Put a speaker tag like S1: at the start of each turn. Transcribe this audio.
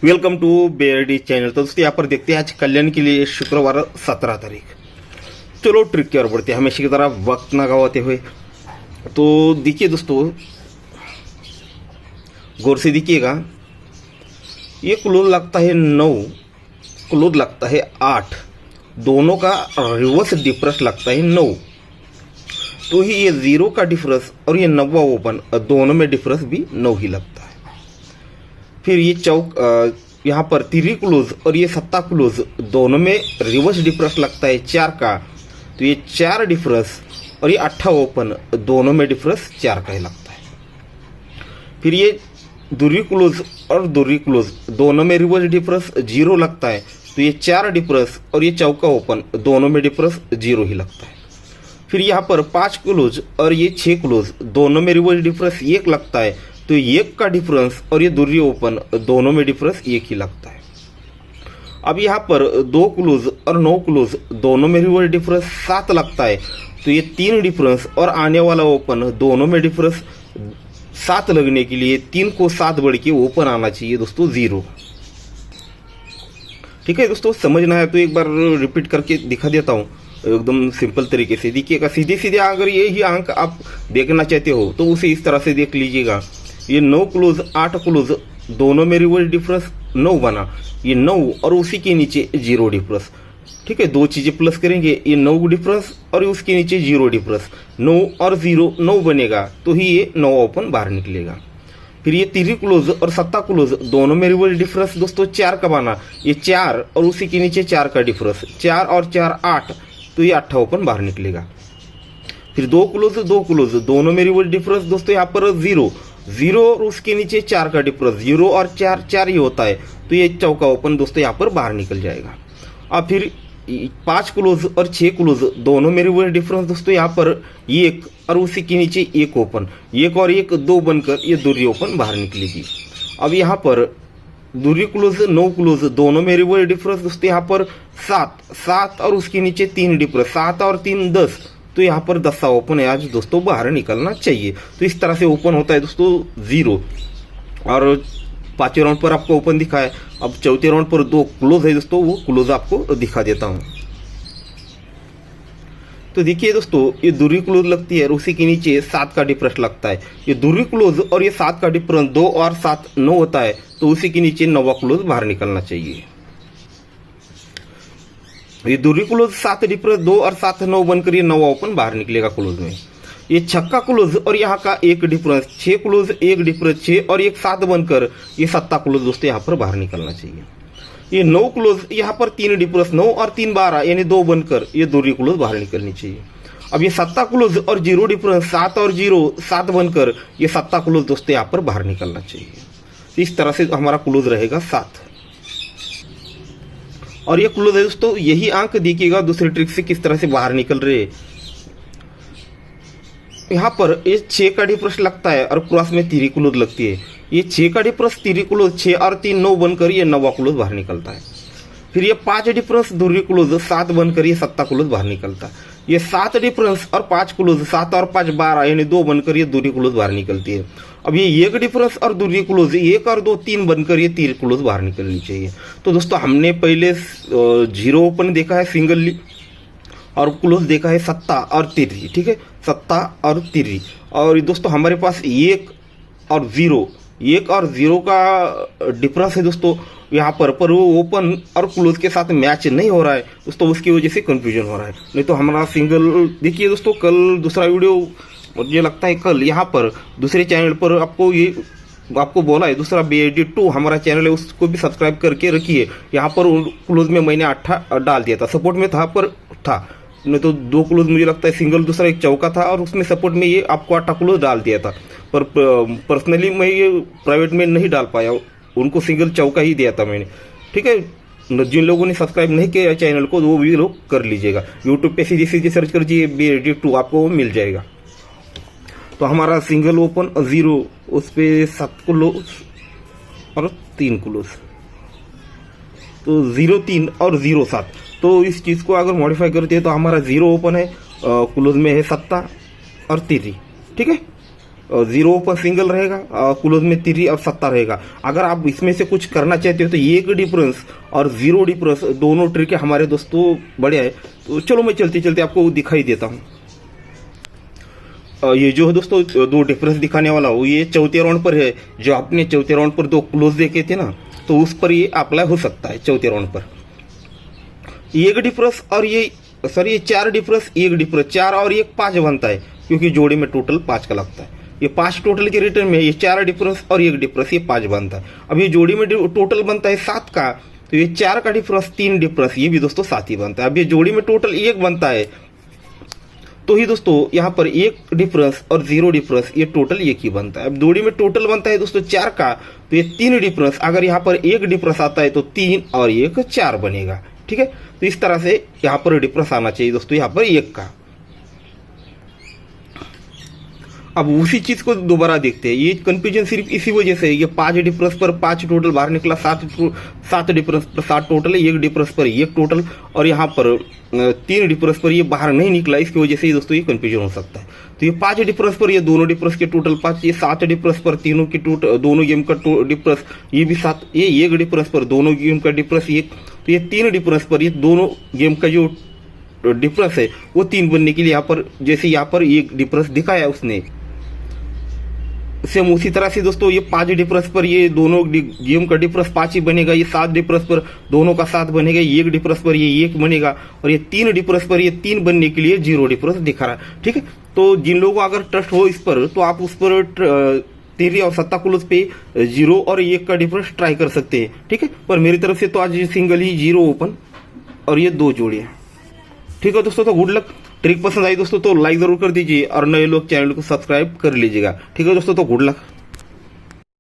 S1: Welcome to BRD channel. तो दोस्तों यहाँ पर देखते हैं आज कल्याण के लिए शुक्रवार 17 तारीख। चलो ट्रिक की ओर बढ़ते हैं हमेशा की तरह वक्त ना गवाते हुए। तो देखिए दोस्तों, गौर से देखिएगा, ये क्लोज लगता है 9, क्लोज लगता है 8, दोनों का रिवर्स डिफरेंस लगता है 9। तो ही ये 0 का डिफरेंस और ये 9वां ओपन दोनों में डिफरेंस भी 9 ही लगता है। फिर ये चौक यहाँ पर 3 क्लोज और ये 7 क्लोज दोनों में रिवर्स डिफरेंस लगता है 4 का। तो ये 4 डिफरेंस और ये 8 ओपन दोनों में डिफरेंस 4 का ही लगता है। फिर ये दूरी क्लोज और दूरी क्लोज दोनों में रिवर्स डिफरेंस 0 लगता है। तो ये 4 डिफरेंस और ये चौका ओपन दोनों में डिफरेंस 0 ही लगता है। फिर यहाँ पर 5 क्लोज और ये 6 क्लोज दोनों में रिवर्स डिफरेंस 1 लगता है। तो 1 का डिफरेंस और ये दूरी ओपन दोनों में डिफरेंस 1 ही लगता है। अब यहाँ पर 2 क्लोज और 9 क्लोज दोनों में रिवर्स डिफरेंस 7 लगता है। तो ये 3 डिफरेंस और आने वाला ओपन दोनों में डिफरेंस 7 लगने के लिए 3 को 7 बढ़ के ओपन आना चाहिए दोस्तों 0। ठीक है दोस्तों, समझना है तो एक बार रिपीट करके दिखा देता हूँ एकदम सिंपल तरीके से। देखिएगा, सीधे सीधे अगर यही अंक आप देखना चाहते हो तो उसे इस तरह से देख लीजिएगा। ये 9 क्लोज 8 क्लोज दोनों में रिवर्स डिफरेंस 9 बना, ये 9 और उसी के नीचे 0 डिफरेंस। ठीक है, 2 चीजें प्लस करेंगे, ये 9 डिफरेंस और उसके नीचे 0 डिफरेंस। 9 और 0 9 बनेगा, तो ही ये 9 ओपन बाहर निकलेगा। फिर ये 3 क्लोज और 7 क्लोज दोनों में रिवर्स डिफरेंस दोस्तों 4 का बना, ये 4 और उसी के नीचे 4 का डिफरेंस, 4 और 4 8, तो ये 8 ओपन बाहर निकलेगा। फिर 2 क्लोज दोनों में रिवर्स डिफरेंस दोस्तों यहाँ पर 0 और उसके नीचे 4 का डिफरेंस, 0 और 4 4 ही होता है। तो ये चौका ओपन दोस्तों यहाँ पर बाहर निकल जाएगा। अब फिर 5 क्लोज और 6 क्लोज दोनों में रिवर्स डिफरेंस दोस्तों यहाँ पर 1 और उसी के नीचे 1 ओपन, 1 और 1 2 बनकर ये दूरी ओपन बाहर निकलेगी। अब यहाँ पर दूरी क्लोज 9 क्लोज दोनों में रिवर्स डिफरेंस दोस्तों यहाँ पर 7 और उसके नीचे 3 डिफरेंस, 7 और 3 10, तो यहाँ पर 10 ओपन है आज दोस्तों बाहर निकलना चाहिए। तो इस तरह से ओपन होता है दोस्तों 0। और 5वें राउंड पर आपको ओपन दिखा है। अब 4थे राउंड पर 2 क्लोज है दोस्तों, वो क्लोज आपको दिखा देता हूँ। तो देखिए दोस्तों, ये दूरी क्लोज लगती है और उसी के नीचे 7 का डिफरेंस लगता है। ये दूरी क्लोज और ये 7 का डिफरेंस 2 और 7 9 होता है, तो उसी के नीचे 9वां क्लोज बाहर निकलना चाहिए। ये दूरी क्लोज 7 डिफरेंस 2 और 7 9 बनकर ये 9वां ओपन बाहर निकलेगा क्लोज में। ये छक्का क्लोज और यहाँ का 1 डिफरेंस, 6 क्लोज 1 डिफरेंस 6 और 1 7 बनकर ये 7 क्लोज दोस्तों यहाँ पर बाहर निकलना चाहिए। ये 9 क्लोज यहाँ पर 3 डिफरेंस 9 और 3 12 यानी 2 बनकर ये दूरी क्लोज बाहर निकलनी चाहिए। अब ये 7 क्लोज और 0 डिफरेंस 7 और 0 7 बनकर ये 7 क्लोज दोस्तों यहाँ पर बाहर निकलना चाहिए। इस तरह से हमारा क्लोज रहेगा 7। और ये क्लोज है दोस्तों, यही अंक देखिएगा दूसरी ट्रिक से किस तरह से बाहर निकल रहे। यहाँ पर ये 6 का डिफरेंस लगता है और क्रॉस में 3 क्लोज लगती है। ये 6 का डिफरेंस 3 क्लोज 6 और 3 9 बनकर ये 9वां क्लोज बाहर निकलता है। फिर ये 5 डिफरेंस दूरी क्लोज 7 बनकर ये 7 क्लोज बाहर निकलता है। ये 7 डिफरेंस और 5 क्लोज 7 और 5 12 यानी 2 बनकर ये दूरी क्लोज बाहर निकलती है। अब ये 1 डिफरेंस और दूरी क्लोज 1 और 2 3 बनकर ये 3 क्लोज बाहर निकलनी चाहिए। तो दोस्तों हमने पहले 0 ओपन देखा है सिंगल और क्लोज देखा है 7 और 3। ठीक है, 7 और 3। और दोस्तों हमारे पास 1 और 0 का डिफरेंस है दोस्तों यहाँ पर वो ओपन और क्लोज के साथ मैच नहीं हो रहा है दोस्तों, उसकी वजह से कंफ्यूजन हो रहा है। नहीं तो हमारा सिंगल देखिए दोस्तों, कल दूसरा वीडियो मुझे लगता है कल यहाँ पर दूसरे चैनल पर आपको बोला है, दूसरा BRD 2 हमारा चैनल है, उसको भी सब्सक्राइब करके रखिए। यहाँ पर क्लोज में मैंने 8 डाल दिया था, सपोर्ट में था नहीं तो 2 क्लोज मुझे लगता है सिंगल, दूसरा एक चौका था और उसमें सपोर्ट में ये आपको 8 क्लोज डाल दिया था। पर पर्सनली मैं ये प्राइवेट में नहीं डाल पाया, उनको सिंगल चौका ही दिया था मैंने। ठीक है, जिन लोगों ने सब्सक्राइब नहीं किया चैनल को वो भी लोग कर लीजिएगा। यूट्यूब पे सीधे सर्च करिए BRD 2, आपको मिल जाएगा। तो हमारा सिंगल ओपन 0, उस पर 7 क्लोज और 3 क्लोज, तो 0 3 और 0 7। तो इस चीज़ को अगर मॉडिफाई करते हैं तो हमारा 0 ओपन है, क्लोज में है 7 और 3। ठीक है, जीरो ओपन सिंगल रहेगा, क्लोज में तिरी और सत्ता रहेगा। अगर आप इसमें से कुछ करना चाहते हो तो एक डिफरेंस और जीरो डिफरेंस दोनों ट्रिक है हमारे दोस्तों, बढ़िया है। तो चलो मैं चलते चलते आपको दिखाई देता हूँ। ये जो है दोस्तों दो डिफरेंस दिखाने वाला हूँ, ये चौथे राउंड पर है। जो आपने चौथे राउंड पर दो क्लोज देखे थे ना, तो उस पर ये अप्लाई हो सकता है। चौथे राउंड पर एक डिफरेंस और ये चार डिफरेंस, एक डिफरेंस, 4 और 1 5 बनता है, क्योंकि जोड़ी में टोटल 5 का लगता है। ये 5 टोटल के रिटर्न में ये 4 डिफरेंस और 1 डिफरेंस, ये 5 बनता है। अब ये जोड़ी में टोटल बनता है 7 का, तो ये 4 का डिफरेंस, 3 डिफरेंस, ये भी दोस्तों 7 ही बनता है। अब ये जोड़ी में टोटल 1 बनता है, तो ही दोस्तों यहाँ पर 1 डिफरेंस और 0 डिफरेंस, ये टोटल 1 ही बनता है। अब जोड़ी में टोटल बनता है दोस्तों 4 का, तो ये 3 डिफरेंस, अगर यहाँ पर 1 डिफरेंस आता है तो 3 और 1 4 बनेगा। ठीक है, तो इस तरह से यहाँ पर डिफरेंस आना चाहिए दोस्तों, यहाँ पर 1 का। अब उसी चीज को दोबारा देखते हैं। ये कंफ्यूजन सिर्फ इसी वजह से है, ये 5 डिफरेंस पर 5 टोटल बाहर निकला, 7 डिफरेंस पर 7 टोटल, 1 डिफरेंस पर 1 टोटल, और यहाँ पर 3 डिफरेंस पर ये बाहर नहीं निकला। इसकी वजह से दोस्तों ये कंफ्यूजन हो सकता है। तो ये 5 डिफरेंस पर ये दोनों डिफरेंस के टोटल 5, ये 7 डिफरेंस पर तीनों की दोनों गेम का डिफरेंस, ये भी 7, ये 1 डिफरेंस पर दोनों गेम का डिफरेंस 1, तो ये 3 डिफरेंस पर ये दोनों गेम का जो डिफरेंस है वो 3 बनने के लिए यहाँ पर, जैसे यहाँ पर 1 डिफरेंस दिखाया उसने, सेम उसी तरह से दोस्तों ये 5 डिफरेंस पर ये दोनों गेम का डिफरेंस 5 ही बनेगा। ये 7 डिफरेंस पर दोनों का 7 बनेगा, 1 डिफरेंस पर ये 1 बनेगा, और ये 3 डिफरेंस पर ये 3 बनने के लिए 0 डिफरेंस दिखा रहा है। ठीक है, तो जिन लोगों को अगर ट्रस्ट हो इस पर, तो आप उस पर तिरी और सत्ता क्लोज पे 0 और 1 का डिफरेंस ट्राई कर सकते हैं। ठीक है, पर मेरी तरफ से तो आज सिंगल ही 0 ओपन और ये 2 जोड़ियां। ठीक है दोस्तों, तो गुड लक। ट्रिक पसंद आई दोस्तों तो लाइक जरूर कर दीजिए, और नए लोग चैनल को सब्सक्राइब कर लीजिएगा। ठीक है दोस्तों, तो गुड लक।